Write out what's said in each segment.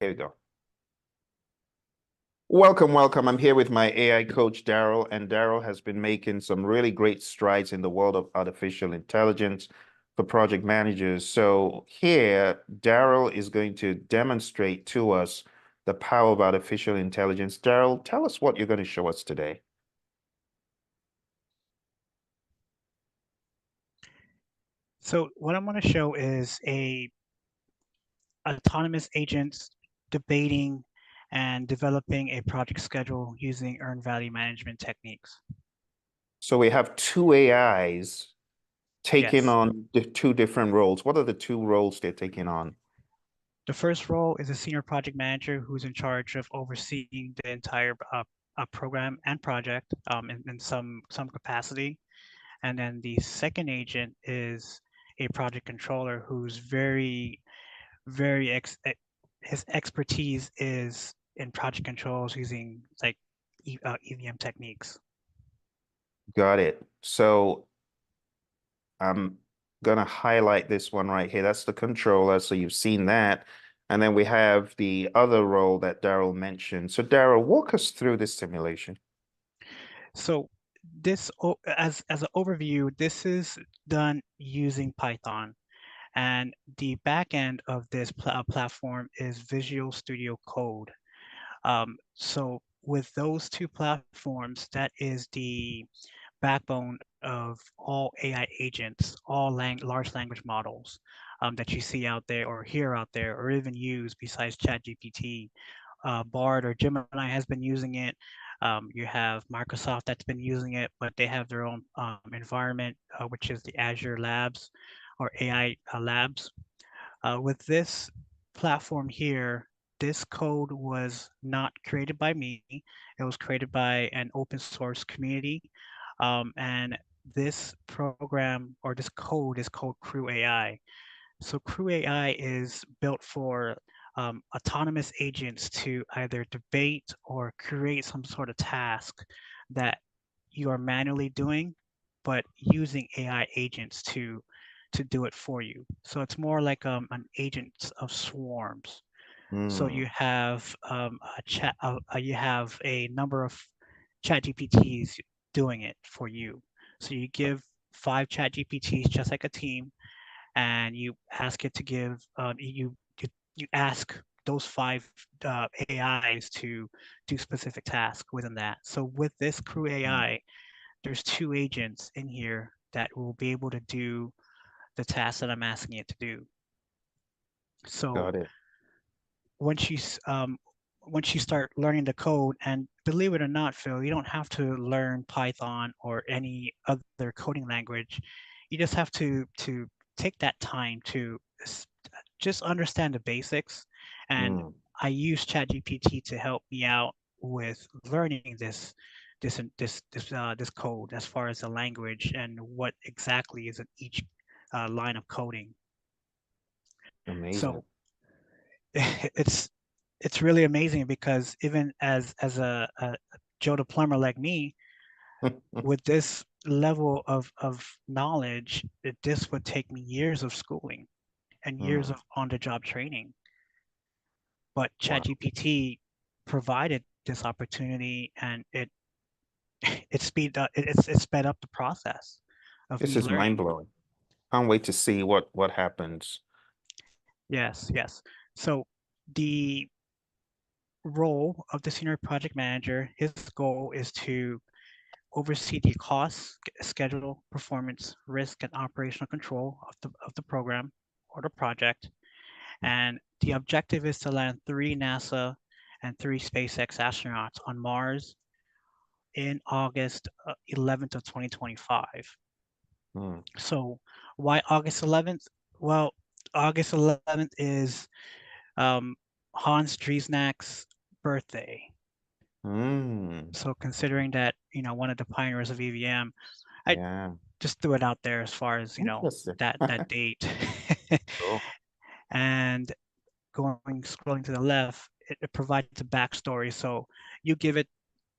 Here we go. Welcome, welcome. I'm here with my AI coach, Darrell, and Darrell has been making some really great strides in the world of artificial intelligence for project managers. So here, Darrell is going to demonstrate to us the power of artificial intelligence. Darrell, tell us what you're going to show us today. So what I'm going to show is a autonomous agents debating and developing a project schedule using earned value management techniques. So we have two AIs taking Yes. on the two different roles. What are the two roles they're taking on? The first role is a senior project manager who's in charge of overseeing the entire program and project in some capacity. And then the second agent is a project controller who's very his expertise is in project controls using like EVM techniques. Got it. So I'm gonna highlight this one right here. That's the controller. So you've seen that. And then we have the other role that Darrell mentioned. So Darrell, walk us through this simulation. So as an overview, this is done using Python, and the back end of this platform is Visual Studio Code. So with those two platforms, that is the backbone of all AI agents, all large language models that you see out there or hear out there or even use besides ChatGPT. Bard or Gemini has been using it. You have Microsoft that's been using it, but they have their own environment, which is the Azure Labs or AI Labs. With this platform here, this code was not created by me. It was created by an open source community. And this program or this code is called Crew AI. So Crew AI is built for autonomous agents to either debate or create some sort of task that you are manually doing, but using AI agents to do it for you. So it's more like an agent of swarms. So Hmm, you have you have a number of chat GPTs doing it for you. So you give 5 chat GPTs just like a team, and you ask it to give you ask those 5 AIs to do specific tasks within that. So with this Crew hmm, AI, there's 2 agents in here that will be able to do the task that I'm asking it to do. So got it. once you once you start learning the code, and believe it or not, Phil, you don't have to learn Python or any other coding language. You just have to take that time to just understand the basics. And Hmm, I use ChatGPT to help me out with learning this code as far as the language and what exactly is in each line of coding. amazing. So it's it's really amazing because even as a Joe the plumber like me, with this level of knowledge, this would take me years of schooling and years Hmm, of on-the-job training. But wow. ChatGPT provided this opportunity, and it sped up the process of This me is learning. mind-blowing. Can't wait to see what happens. Yes, yes. So the role of the senior project manager, his goal is to oversee the costs, schedule, performance, risk, and operational control of the program or the project. And the objective is to land 3 NASA and 3 SpaceX astronauts on Mars in August 11th of 2025. Hmm, So why August 11th? Well, August 11th is um, Hans Driesnack's birthday. hmm, So considering that, one of the pioneers of EVM, I yeah. just threw it out there as far as, Interesting. that date. Cool. And going scrolling to the left, it provides a backstory. So you give it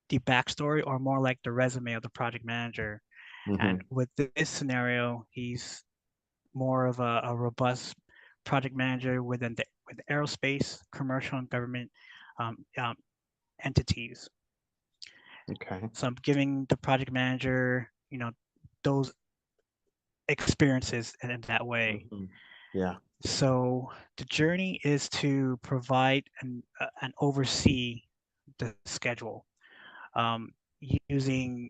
the backstory or more like the resume of the project manager. And Hmm. with this scenario, he's more of a robust project manager with an with aerospace, commercial, and government um, um, entities. Okay. So I'm giving the project manager, those experiences in that way. Hmm. Yeah. So the journey is to provide and oversee the schedule using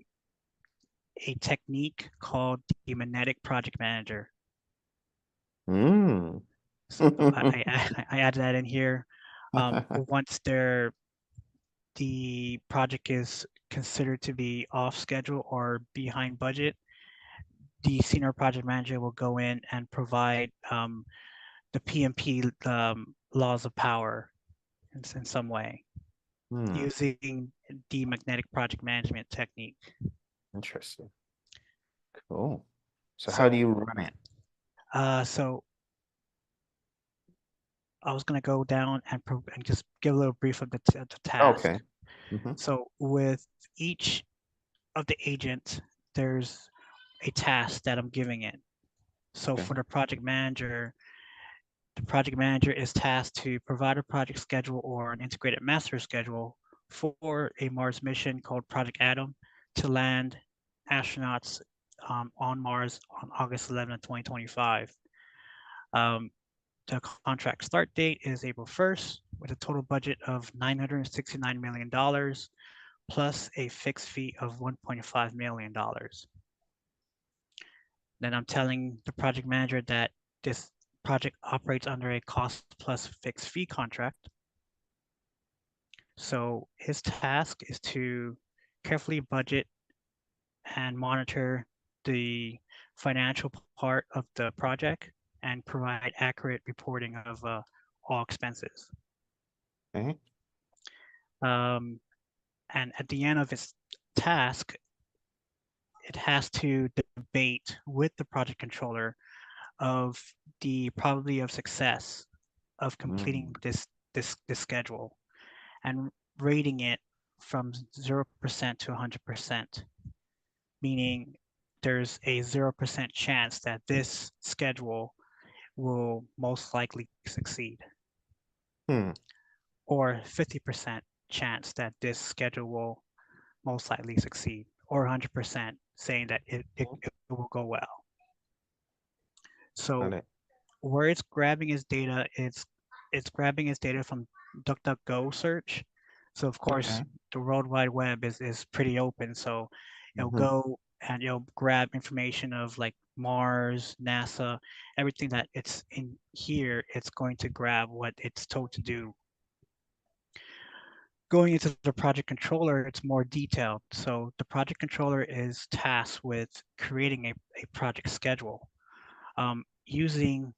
a technique called the magnetic project manager. Mm. So I added that in here. Once the project is considered to be off schedule or behind budget, the senior project manager will go in and provide the PMP laws of power in some way Hmm. using the magnetic project management technique. Interesting. Cool. So how do So, you run it? so I was going to go down and just give a little brief of the task. Okay. Hmm. So with each of the agents, there's a task that I'm giving it. So Okay. for the project manager is tasked to provide a project schedule or an integrated master schedule for a Mars mission called Project Atom to land astronauts on Mars on August 11th, 2025. Um, the contract start date is April 1st with a total budget of $969 million plus a fixed fee of $1.5 million. Then I'm telling the project manager that this project operates under a cost plus fixed fee contract. So his task is to carefully budget and monitor the financial part of the project and provide accurate reporting of all expenses. Okay. Um, and at the end of its task, it has to debate with the project controller of the probability of success of completing Mm. this schedule and rating it from 0% to 100%, meaning there's a 0% chance that this schedule will most likely succeed, Hmm. or 50% chance that this schedule will most likely succeed, or 100% saying that it will go well. Got So it. where it's grabbing its data, it's grabbing its data from DuckDuckGo search. So of course, Okay. the World Wide Web is pretty open. So it'll Hmm. go and it'll grab information of like Mars, NASA, everything that it's in here. It's going to grab what it's told to do. Going into the project controller, it's more detailed. So the project controller is tasked with creating a project schedule using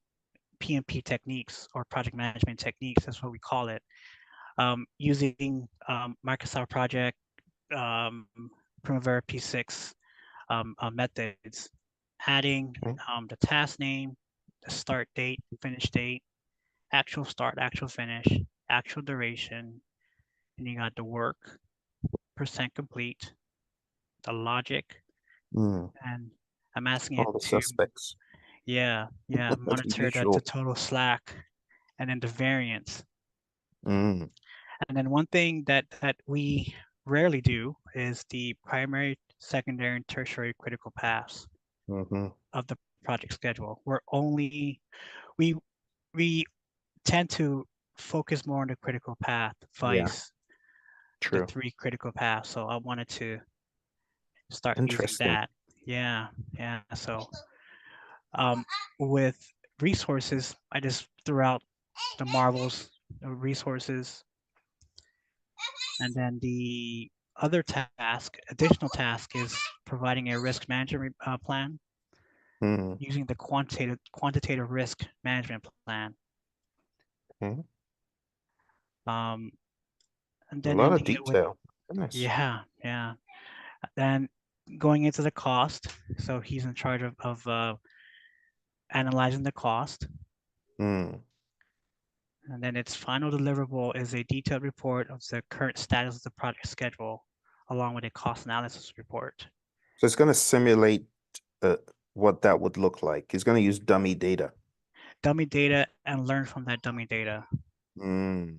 PMP techniques or project management techniques. That's what we call it. Using Microsoft Project, um, Primavera P6 methods, adding Okay. the task name, the start date, finish date, actual start, actual finish, actual duration, and you got the work, percent complete, the logic, Mm. and I'm asking it All the to, suspects. yeah, That's monitor the usual. total slack and then the variance. Mm. And then one thing that we rarely do is the primary, secondary, and tertiary critical paths Hmm. of the project schedule. We we tend to focus more on the critical path, Yeah. vice the True. three critical paths. So I wanted to start using Interesting. that. Yeah, yeah. So um, with resources, I just threw out the marvels, resources, and then the other additional task is providing a risk management plan Mm. using the quantitative risk management plan. Okay. Um, and A then lot of ending it with, detail. Goodness. yeah, yeah. Then going into the cost. So he's in charge of analyzing the cost. Mm. And then its final deliverable is a detailed report of the current status of the project schedule, along with a cost analysis report. So it's going to simulate uh, what that would look like. It's going to use dummy data. dummy data and learn from that dummy data. Mm.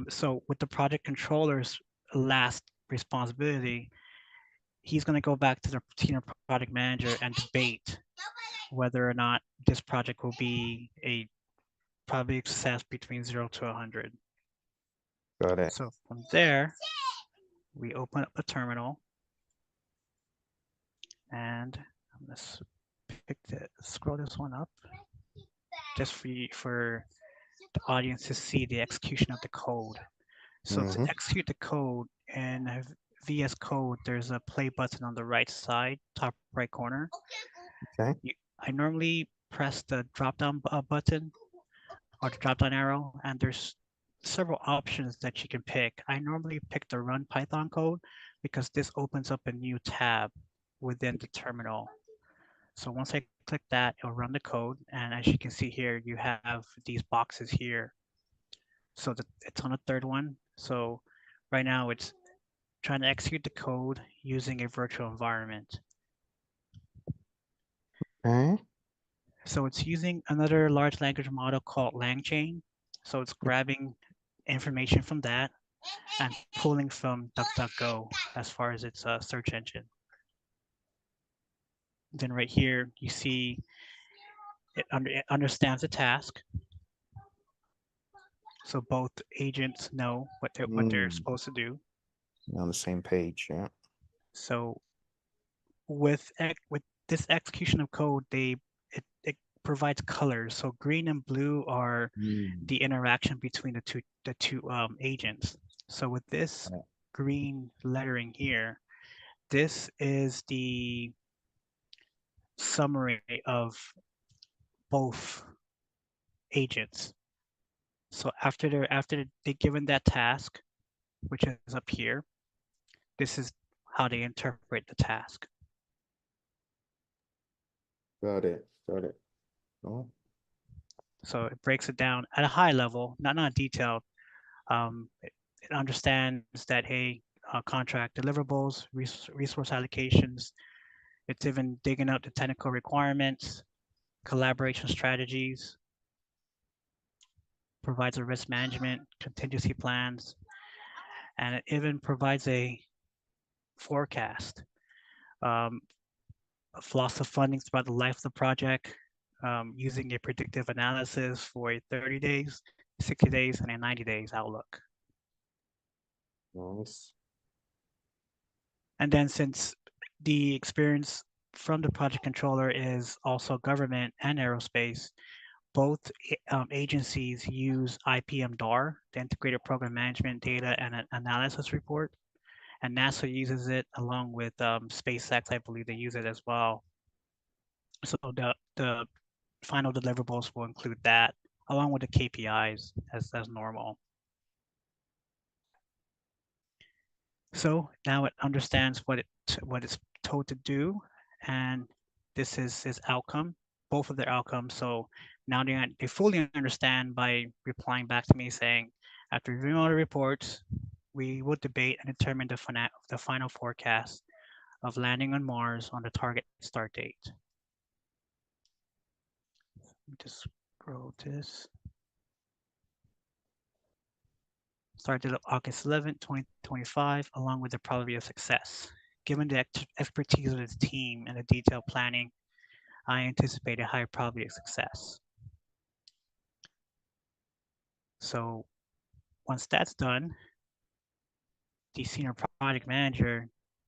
So with the project controller's last responsibility, he's going to go back to the senior project manager and debate whether or not this project will be a probability of success between 0 to 100. Got it. So from there, we open up a terminal, and I'm going to scroll this one up just for the audience to see the execution of the code. So to Mm-hmm. execute the code in VS Code, there's a play button on the right side, top right corner. Okay. I normally press the drop down button or the drop down arrow, and there's several options that you can pick. I normally pick the run Python code because this opens up a new tab within the terminal. So once I click that, it'll run the code. And as you can see here, you have these boxes here. So it's on a third one. So right now it's trying to execute the code using a virtual environment. Okay. So it's using another large language model called LangChain. So it's grabbing information from that and pulling from DuckDuckGo as far as its search engine. Then right here, you see it understands the task. So both agents know what they're Mm. supposed to do. On the same page, yeah. So with this execution of code, it provides colors. So green and blue are Mm. the interaction between the two agents. So with this Got it. green lettering here, this is the summary of both agents. So after they given that task, which is up here, this is how they interpret the task. Got it. Got it. Oh. So it breaks it down at a high level, not detailed. It understands that hey, contract deliverables, resource allocations. It's even digging out the technical requirements, collaboration strategies, provides a risk management, contingency plans, and it even provides a forecast, um, loss of funding throughout the life of the project, using a predictive analysis for a 30 days, 60 days, and a 90 days outlook. Nice. And then since the experience from the project controller is also government and aerospace, both agencies use IPM-DAR, the Integrated Program Management Data and Analysis Report, and NASA uses it along with SpaceX. I believe they use it as well. So the final deliverables will include that along with the KPIs as normal. So now it understands what it's told to do, and this is his outcome, both of their outcomes. So now they fully understand by replying back to me saying, after reviewing all the reports, we will debate and determine the final forecast of landing on Mars on the target start date. Let me just scroll this. Started August 11th, 2025, along with the probability of success. Given the expertise of his team and the detailed planning, I anticipate a high probability of success. So once that's done, the senior project manager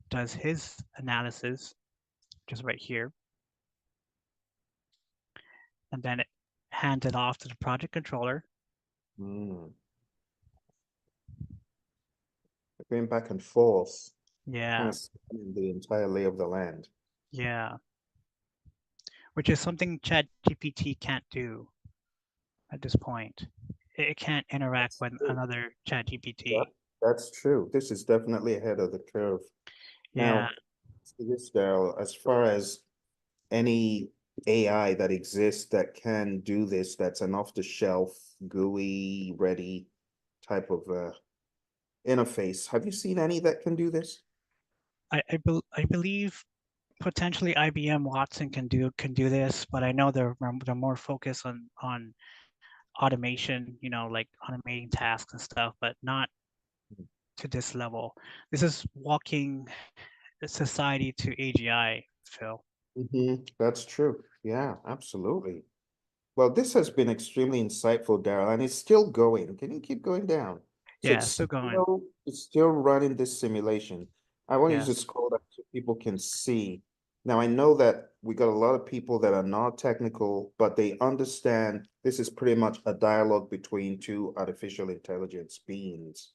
does his analysis, just right here, and then it hands it off to the project controller. Mm. Going back and forth, kind Yeah, of scanning the entire lay of the land. yeah, which is something ChatGPT can't do at this point. It can't interact That's with true. another That, ChatGPT. that's true. This is definitely ahead of the curve. Yeah, Now, to this, Darrell, as far as any AI that exists that can do this, that's an off-the-shelf, GUI ready type of interface. Have you seen any that can do this? I believe potentially IBM Watson can do this, but I know they're more focused on automation, like automating tasks and stuff, but not to this level. This is walking the society to AGI, Phil. That's true. Yeah, absolutely. Well, this has been extremely insightful, Darrell, and it's still going. Can you keep going down? So Yeah, still going. it's still running this simulation. I want you to Yes. scroll up so people can see. Now, I know that we got a lot of people that are not technical, but they understand this is pretty much a dialogue between two artificial intelligence beings.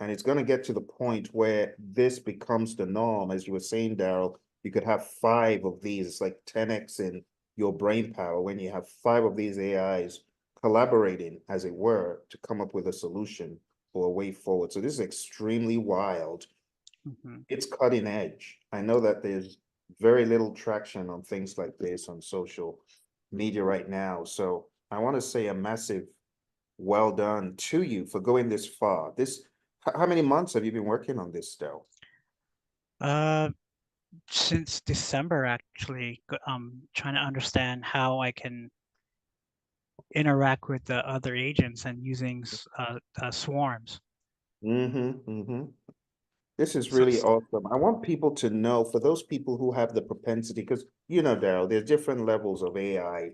And it's going to get to the point where this becomes the norm. As you were saying, Darrell, you could have five of these. It's like 10x in your brain power when you have five of these AIs collaborating, as it were, to come up with a solution or a way forward. So this is extremely wild. Hmm. It's cutting edge. I know that there's very little traction on things like this on social media right now. So I want to say a massive well done to you for going this far. How many months have you been working on this still? Uh, since December, actually, trying to understand how I can interact with the other agents and using swarms. Mm-hmm. This is So, really awesome. I want people to know, for those people who have the propensity, because you know, Daryl, there's different levels of AI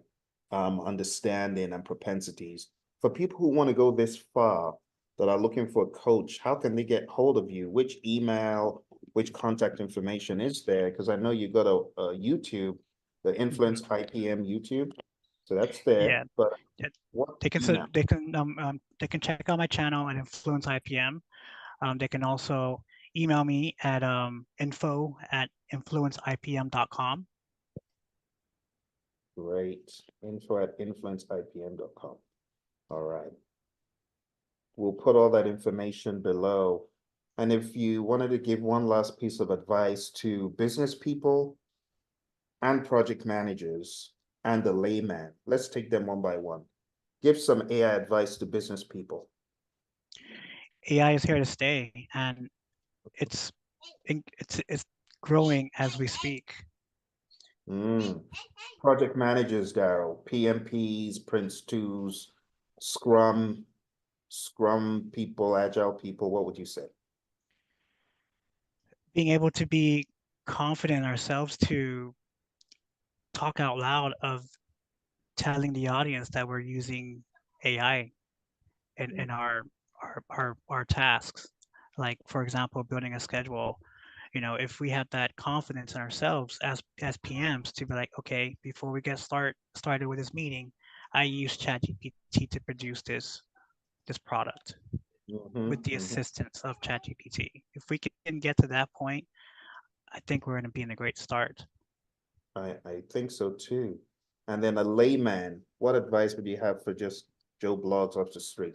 understanding and propensities. For people who want to go this far, that are looking for a coach, how can they get hold of you? Which email, which contact information is there? Because I know you got a YouTube, the mhm. Influence IPM YouTube. So that's there. Yeah, But yeah, what they can email? they can check out my channel at Influence IPM. They can also email me at info@influenceipm.com. Great. info@influenceipm.com. All right. We'll put all that information below. And if you wanted to give one last piece of advice to business people and project managers and the layman, let's take them one by one. Give some AI advice to business people. AI is here to stay, and it's it's growing as we speak. Mm. Project managers, Darrell, PMPs, Prince 2s, Scrum people, Agile people, what would you say? Being able to be confident in ourselves to talk out loud of telling the audience that we're using AI in our tasks. Like for example, building a schedule. If we had that confidence in ourselves as PMs to be like, okay, before we get started with this meeting, I use ChatGPT to produce this product with the Mm-hmm. assistance of ChatGPT. If we can get to that point, I think we're going to be in a great start. I think so too. And then a layman, what advice would you have for just Joe Blogs off the street?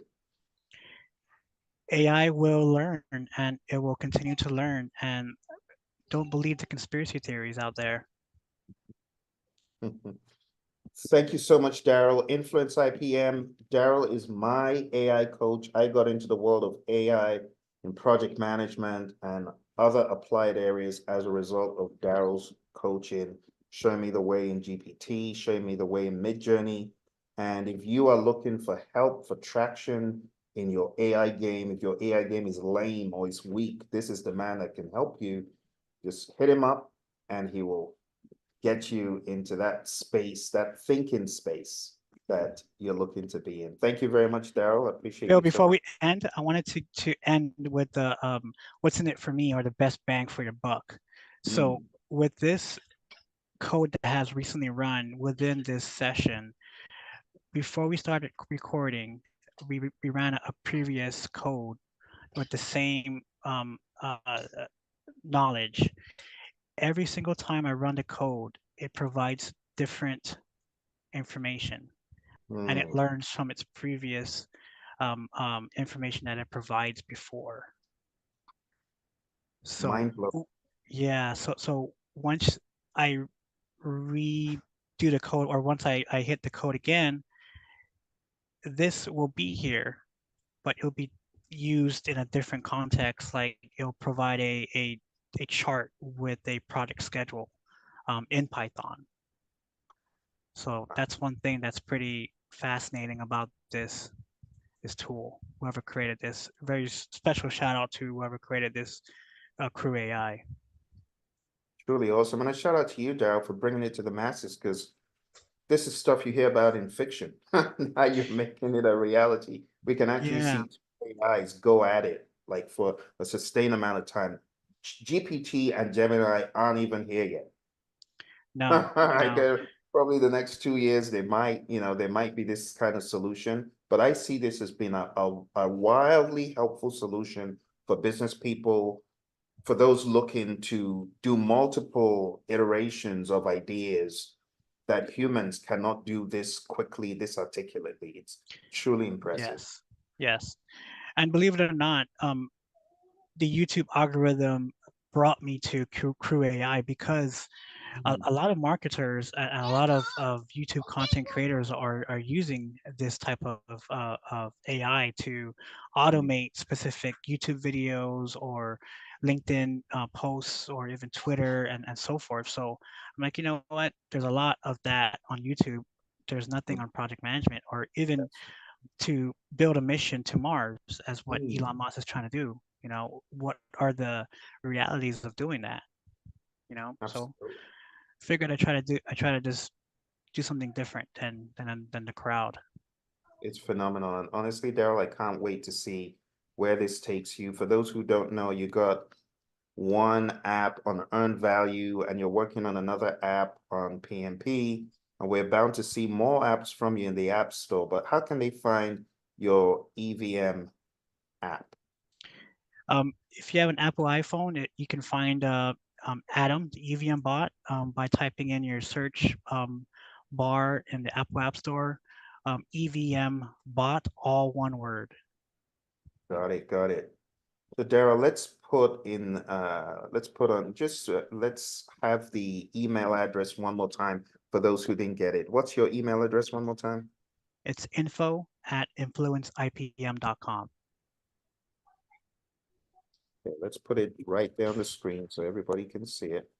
AI will learn and it will continue to learn. And don't believe the conspiracy theories out there. Thank you so much, Darrell. Influence IPM. Darrell is my AI coach. I got into the world of AI in project management and other applied areas as a result of Darrell's coaching, showing me the way in GPT, showing me the way in Midjourney. And if you are looking for help, for traction in your AI game, if your AI game is lame or is weak, this is the man that can help you. Just hit him up and he will get you into that space, that thinking space that you're looking to be in. Thank you very much, Darrell. I appreciate Phil, you so before much. we end, I wanted to end with the what's in it for me or the best bang for your buck. So Mm, with this code that has recently run within this session, before we started recording, we ran a previous code with the same knowledge. Every single time I run the code, it provides different information and it mm, learns from its previous information that it provides before. So mind blowing. yeah, so once I redo the code or once I hit the code again, this will be here, but it'll be used in a different context. Like it'll provide a chart with a project schedule. in Python. So that's one thing that's pretty fascinating about this tool. Whoever created this, very special shout out to whoever created this Crew AI. Truly awesome. And a shout out to you, Darrell, for bringing it to the masses because this is stuff you hear about in fiction. Now you're making it a reality. We can actually Yeah, see AIs go at it like for a sustained amount of time. GPT and Gemini aren't even here yet. no, I no, guess probably the next 2 years they might, there might be this kind of solution, but I see this as being a wildly helpful solution for business people, for those looking to do multiple iterations of ideas that humans cannot do this quickly, this articulately. It's truly impressive. yes, yes. And believe it or not, the YouTube algorithm brought me to Crew AI because Mhm. a lot of marketers and a lot of YouTube content creators are using this type of AI to automate specific YouTube videos or LinkedIn posts or even Twitter and so forth. So I'm like, you know what? There's a lot of that on YouTube. There's nothing on project management or even Yes. to build a mission to Mars as what Mm, Elon Musk is trying to do. You know, what are the realities of doing that? You know, so absolutely. figured I try to just do something different than the crowd. It's phenomenal. And honestly, Daryl, I can't wait to see where this takes you. For those who don't know, you got one app on earned value and you're working on another app on PMP. And we're bound to see more apps from you in the App Store. But how can they find your EVM app? If you have an Apple iPhone, you can find Atom, the EVM bot, by typing in your search bar in the Apple App Store. EVM bot, all one word. Got it, got it. So Daryl, let's put on just let's have the email address one more time for those who didn't get it. What's your email address one more time? It's info@influenceipm.com. Okay, let's put it right there on the screen so everybody can see it.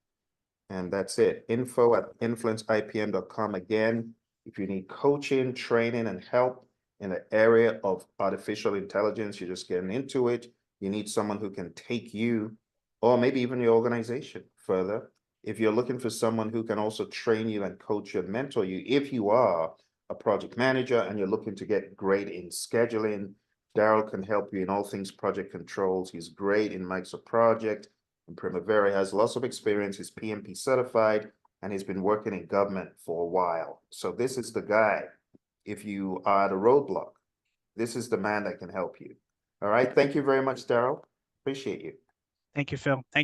And that's it. info@influenceipm.com. Again, if you need coaching, training, and help in the area of artificial intelligence, you're just getting into it. You need someone who can take you, or maybe even your organization further. If you're looking for someone who can also train you and coach you and mentor you, if you are a project manager and you're looking to get great in scheduling, Darrell can help you in all things project controls. He's great in Microsoft Project and Primavera. He has lots of experience. He's PMP certified and he's been working in government for a while. So this is the guy. If you are at a roadblock, this is the man that can help you. All right. Thank you very much, Darrell. Appreciate you. Thank you, Phil. Thank